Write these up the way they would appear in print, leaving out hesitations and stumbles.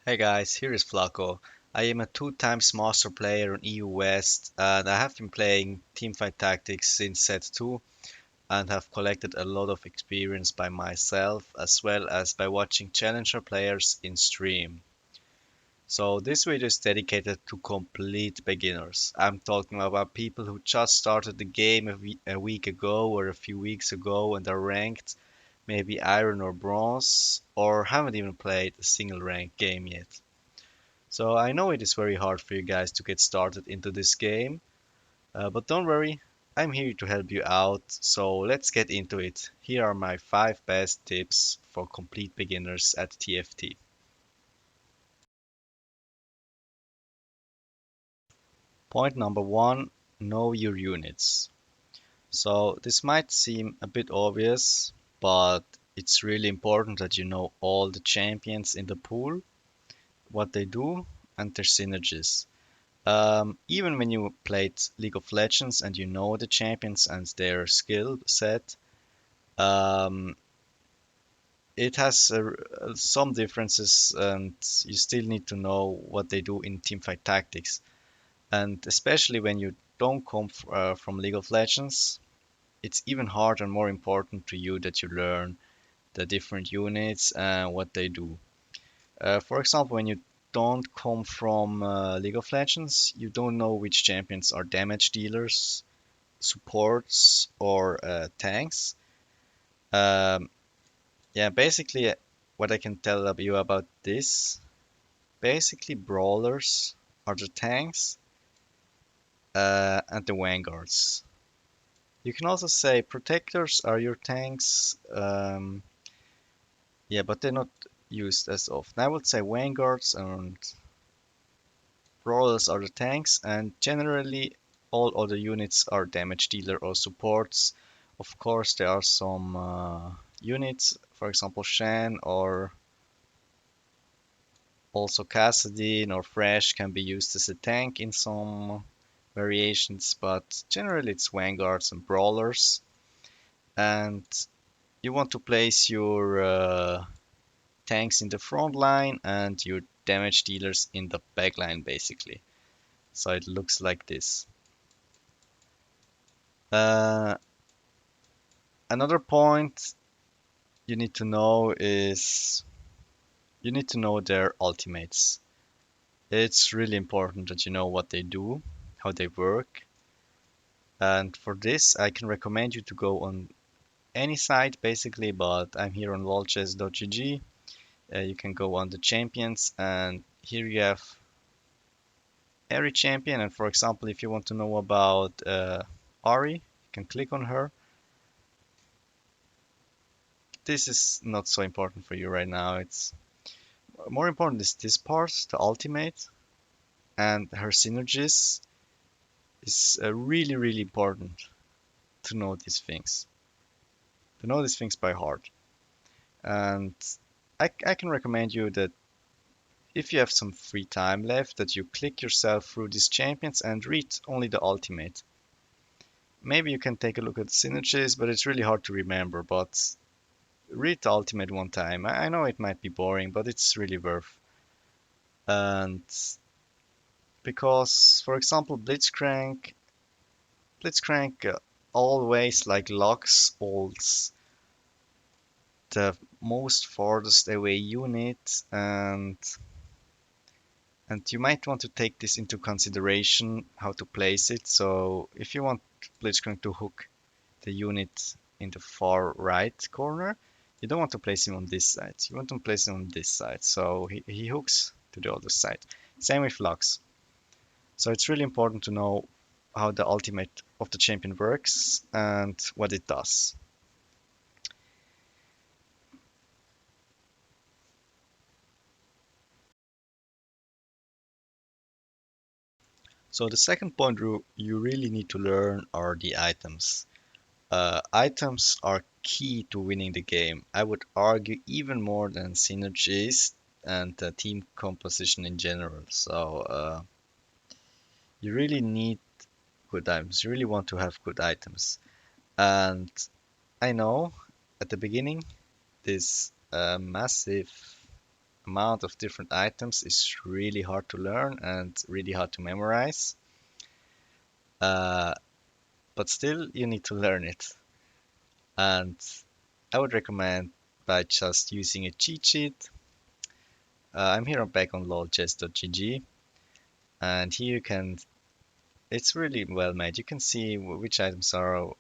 Hey guys, here is Flaco. I am a two-times master player in EU West and I have been playing Teamfight Tactics since set 2 and have collected a lot of experience by myself as well as by watching challenger players in stream. So this video is dedicated to complete beginners. I'm talking about people who just started the game a week ago or a few weeks ago and are ranked maybe iron or bronze or haven't even played a single ranked game yet. So I know it is very hard for you guys to get started into this game, but don't worry, I'm here to help you out. So let's get into it. Here are my 5 best tips for complete beginners at TFT. Point number 1, know your units. So this might seem a bit obvious, but it's really important that you know all the champions in the pool, what they do, and their synergies. Even when you played League of Legends and you know the champions and their skill set, um, it has some differences, and you still need to know what they do in Teamfight Tactics. And especially when you don't come from League of Legends, it's even harder and more important to you that you learn the different units and what they do. For example, when you don't come from League of Legends, you don't know which champions are damage dealers, supports, or tanks. Um, yeah, basically, what I can tell you about this, basically, brawlers are the tanks and the vanguards. You can also say protectors are your tanks. Yeah, but they're not used as often. I would say vanguards and brawlers are the tanks, and generally all other units are damage dealer or supports. Of course, there are some units, for example, Shen or also Cassadine or Fresh can be used as a tank in some variations, but generally it's vanguards and brawlers. And you want to place your tanks in the front line and your damage dealers in the back line, basically. So it looks like this. Uh, Another point you need to know is you need to know their ultimates. It's really important that you know what they do, how they work, and for this I can recommend you to go on any site basically, but I'm here on wallchess.gg. You can go on the champions, and here you have every champion. And for example, if you want to know about Ari, you can click on her. This is not so important for you right now. It's more important is this part, the ultimate, and her synergies is really important to know these things, to know these things by heart. And I can recommend you that if you have some free time left, that you click yourself through these champions and read only the ultimate. Maybe you can take a look at the synergies, but it's really hard to remember. But read the ultimate one time. I know it might be boring, but it's really worth. And because, for example, Blitzcrank always like locks all the most farthest away unit, and you might want to take this into consideration how to place it. So if you want Blitzcrank to hook the unit in the far right corner, you don't want to place him on this side. You want to place him on this side. So he hooks to the other side. Same with Lux. So it's really important to know how the ultimate of the champion works and what it does. So the second point you really need to learn are the items. Items are key to winning the game. I would argue even more than synergies and team composition in general. So you really need good items. You really want to have good items. And I know at the beginning this massive amount of different items is really hard to learn and really hard to memorize. Uh, but still, you need to learn it. And I would recommend by just using a cheat sheet. I'm here back on lolchess.gg, and here you can. It's really well made. You can see which items are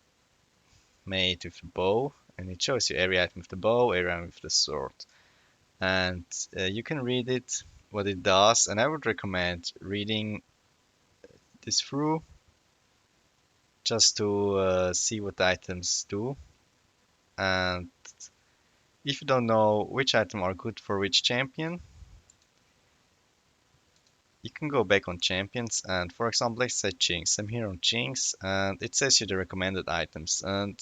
made with the bow, and it shows you every item with the bow, every item with the sword. And you can read it, what it does, and I would recommend reading this through just to see what the items do. And if you don't know which item are good for which champion, you can go back on champions and for example, let's say Jinx. I'm here on Jinx and it says you the recommended items. And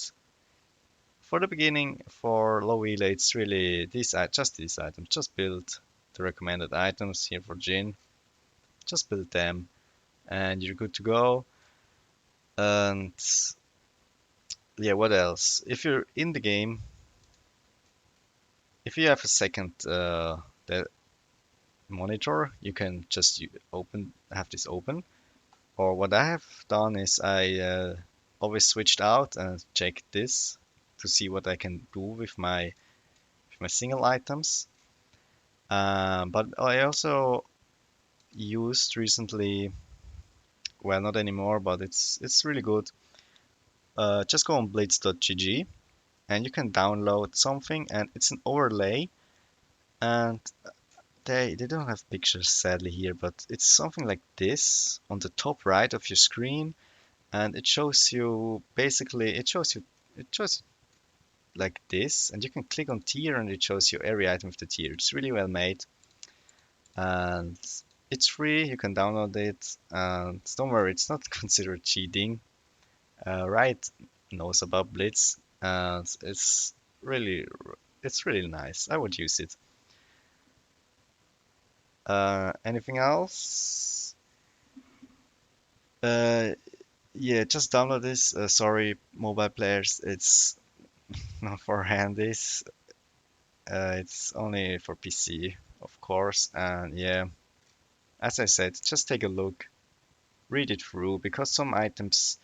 for the beginning, for low elo, it's really just these items. Just build the recommended items here for Jin. Just build them and you're good to go. And yeah, what else? If you're in the game, if you have a second the monitor, you can just have this open. Or what I have done is I always switched out and checked this to see what I can do with my single items. But I also used recently, well, not anymore, but it's really good. Just go on blitz.gg and you can download something, and it's an overlay. And they don't have pictures sadly here, but it's something like this on the top right of your screen, and it shows you basically it shows you like this, and you can click on tier and it shows you every item of the tier. It's really well made and it's free. You can download it, and don't worry, it's not considered cheating. Riot knows about Blitz, and really it's really nice. I would use it. Anything else? Uh, yeah, just download this. Sorry, mobile players, it's not for handies. It's only for PC, of course. And yeah, as I said, just take a look, read it through, because some items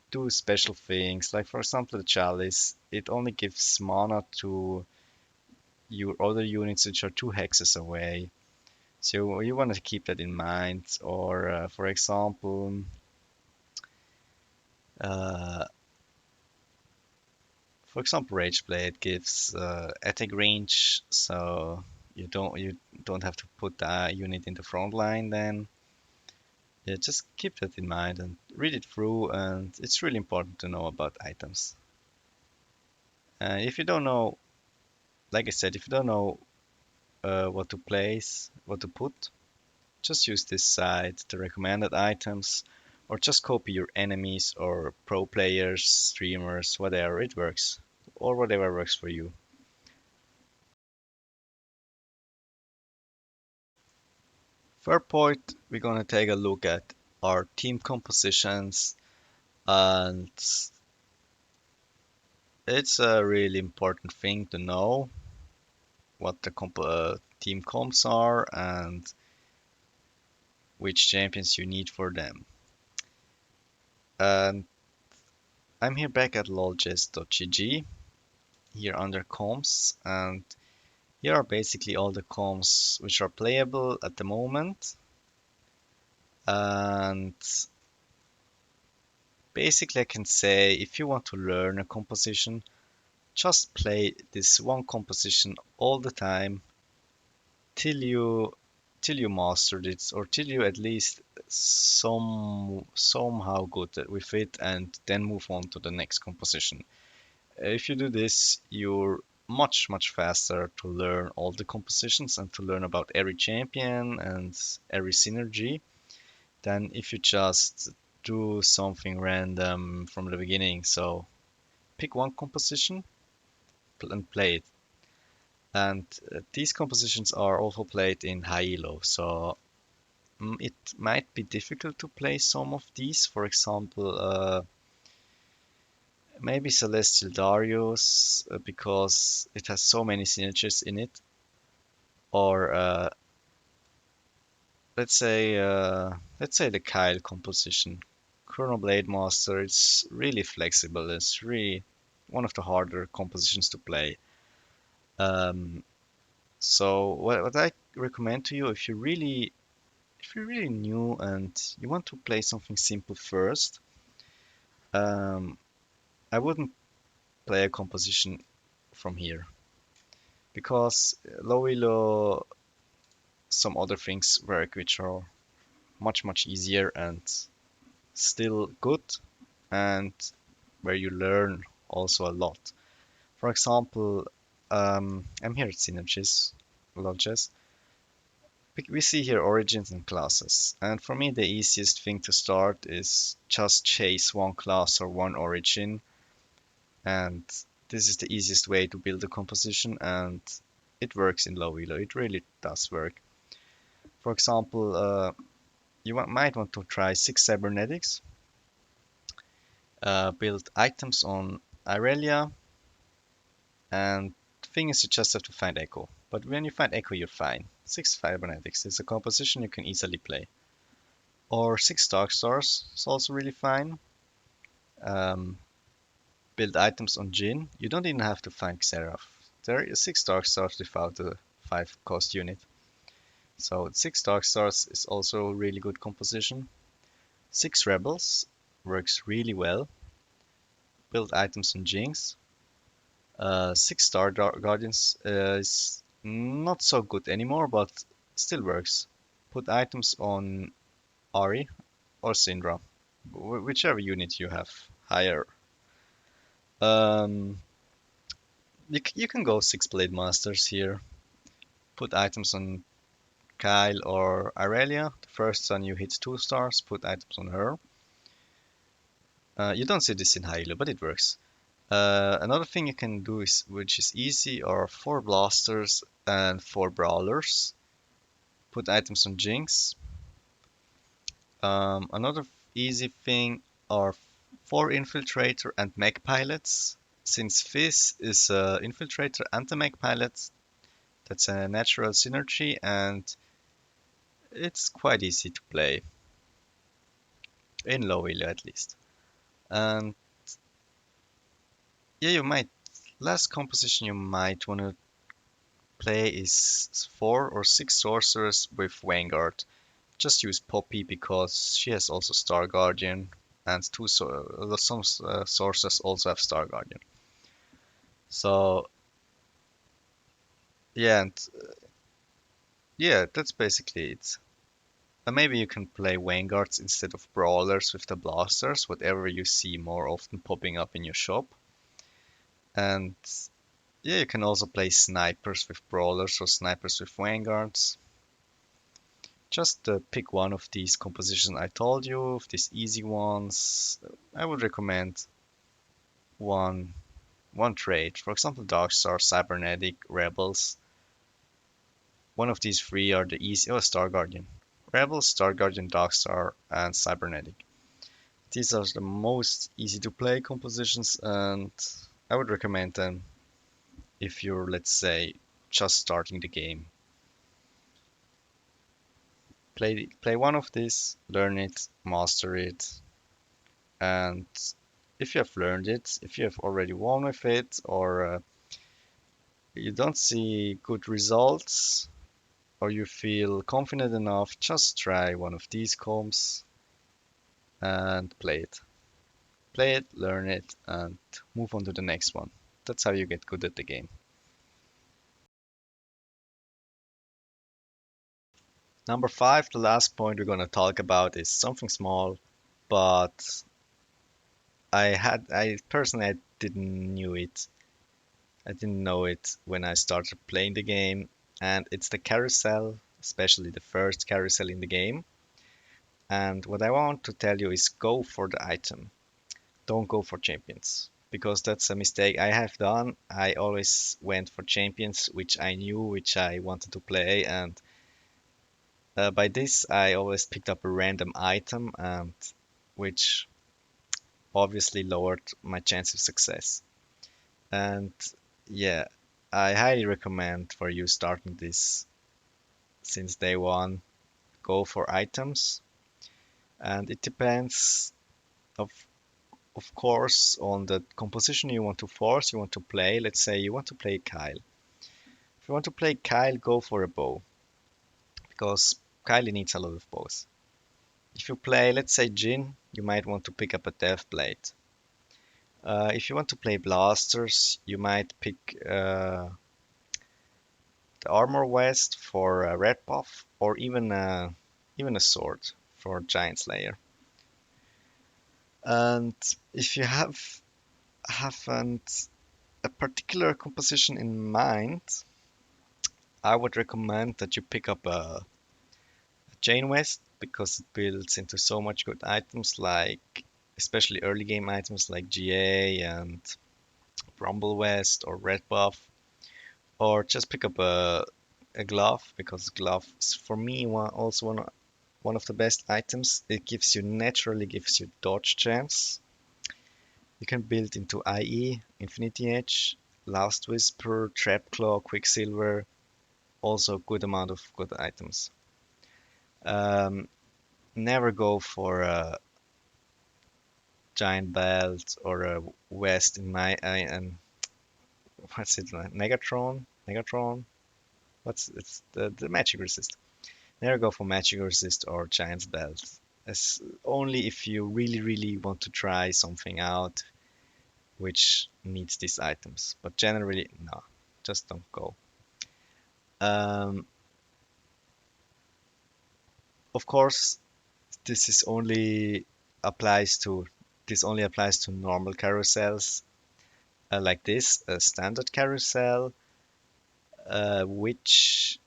do special things. Like for example, the chalice, it only gives mana to your other units which are 2 hexes away. So you want to keep that in mind. Or uh, for example, Rage Blade gives attack range, so you don't have to put the unit in the front line then. Yeah, just keep that in mind and read it through, and it's really important to know about items. If you don't know, like I said, if you don't know what to place, what to put, just use this site, the recommended items, or just copy your enemies or pro players, streamers, whatever, it works. Or whatever works for you. Third point, we're gonna take a look at our team compositions, and it's a really important thing to know what the team comps are and which champions you need for them. And I'm here back at lolchess.gg, here under comps, and here are basically all the comps which are playable at the moment. And basically I can say if you want to learn a composition, just play this one composition all the time till you mastered it, or till you at least somehow good with it, and then move on to the next composition. If you do this, you're much faster to learn all the compositions and to learn about every champion and every synergy than if you just do something random from the beginning. So pick one composition and play it. And these compositions are also played in high elo, so it might be difficult to play some of these. For example, maybe Celestial Darius, because it has so many synergies in it. or let's say the Kyle composition. Chronoblade Master, it's really flexible. It's really one of the harder compositions to play. Um, so what I recommend to you, if you're really new and you want to play something simple first, um, I wouldn't play a composition from here because low elo some other things work which are much easier and still good and where you learn also a lot. For example, I'm here at Synergies Lodges. We see here origins and classes, and for me the easiest thing to start is just chase one class or one origin, and this is the easiest way to build a composition, and it works in low elo. It really does work. For example, might want to try six cybernetics, build items on Irelia, and the thing is you just have to find Echo. But when you find Echo, you're fine. Six cybernetics is a composition you can easily play. Or six dark stars is also really fine. Um, build items on Jin. You don't even have to find Xerath. There is six dark stars without the five cost unit. So six dark stars is also a really good composition. Six rebels works really well. Build items on Jinx. Six star guardians is not so good anymore, but still works. Put items on Ari or Syndra, whichever unit you have higher. Um, you can go six blade masters here. Put items on Kyle or Aurelia. The first one you hit two stars. Put items on her. You don't see this in high elo, but it works. Another thing you can do is, which is easy, are four blasters and four brawlers. Put items on Jinx. Another easy thing are four infiltrator and mech pilots. Since Fizz is an infiltrator and a mech pilot, that's a natural synergy and it's quite easy to play in low elo at least. And yeah, you might last composition you might want to play is four or six sorcerers with Vanguard. Just use Poppy because she has also Star Guardian, and some sorcerers also have Star Guardian. So yeah, and yeah, that's basically it. And maybe you can play Vanguards instead of Brawlers with the blasters, whatever you see more often popping up in your shop. And yeah, you can also play snipers with Brawlers or snipers with Vanguards. Just pick one of these compositions I told you, of these easy ones. I would recommend one one trait. For example, Darkstar, Cybernetic, Rebels. One of these three are the easy. Oh, Star Guardian. Rebels, Star Guardian, Darkstar, and Cybernetic. These are the most easy to play compositions, and I would recommend them if you're, let's say, just starting the game. Play one of these, learn it, master it, and if you have learned it, if you have already won with it, or you don't see good results, or you feel confident enough, just try one of these comps and play it. Play it, learn it, and move on to the next one. That's how you get good at the game. Number five, the last point we're going to talk about is something small, but I personally, I didn't knew it. I didn't know it when I started playing the game, and it's the carousel, especially the first carousel in the game. And what I want to tell you is go for the item. Don't go for champions because that's a mistake I have done. I always went for champions, which I knew, which I wanted to play, and by this I always picked up a random item, and which obviously lowered my chance of success. And yeah, I highly recommend for you starting this. since day one, go for items, and it depends of of course on the composition you want to force, you want to play. Let's say you want to play Kyle. If you want to play Kyle, go for a bow because Kylie needs a lot of bows. If you play, let's say Jin, you might want to pick up a Death Blade. If you want to play blasters, you might pick the armor vest for a red buff, or even a sword for Giant Slayer. And if you haven't a particular composition in mind, I would recommend that you pick up a chain vest because it builds into so much good items like especially early game items like GA and Rumble Vest or Red Buff, or just pick up a glove because glove is for me also one of the best items. It naturally gives you dodge chance. You can build into IE, Infinity Edge, Last Whisper, Trap Claw, Quicksilver, also a good amount of good items. Um, Never go for a giant belt or a vest in my and what's it like? Megatron. What's it's the magic resist. Never go for magic resist or giant's belt. As only if you really want to try something out which needs these items. But generally, no, just don't go. Um, of course, this is only applies to this only applies to normal carousels like this, a standard carousel, which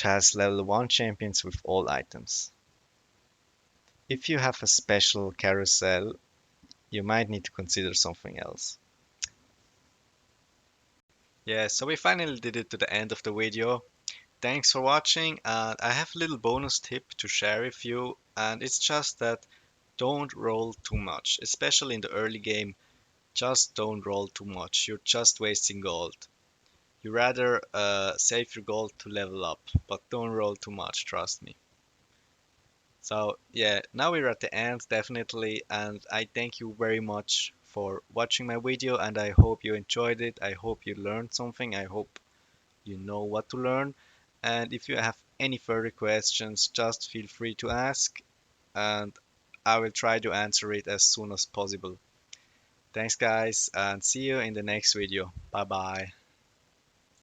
has level 1 champions with all items. If you have a special carousel, you might need to consider something else. Yeah, so we finally did it to the end of the video. Thanks for watching, and I have a little bonus tip to share with you, and it's just that don't roll too much, especially in the early game. Just don't roll too much, you're just wasting gold. You rather save your gold to level up, but don't roll too much, trust me. So yeah, now we're at the end definitely, and I thank you very much for watching my video, and I hope you enjoyed it. I hope you learned something. I hope you know what to learn. And if you have any further questions, just feel free to ask, and I will try to answer it as soon as possible. Thanks guys, and see you in the next video. Bye bye.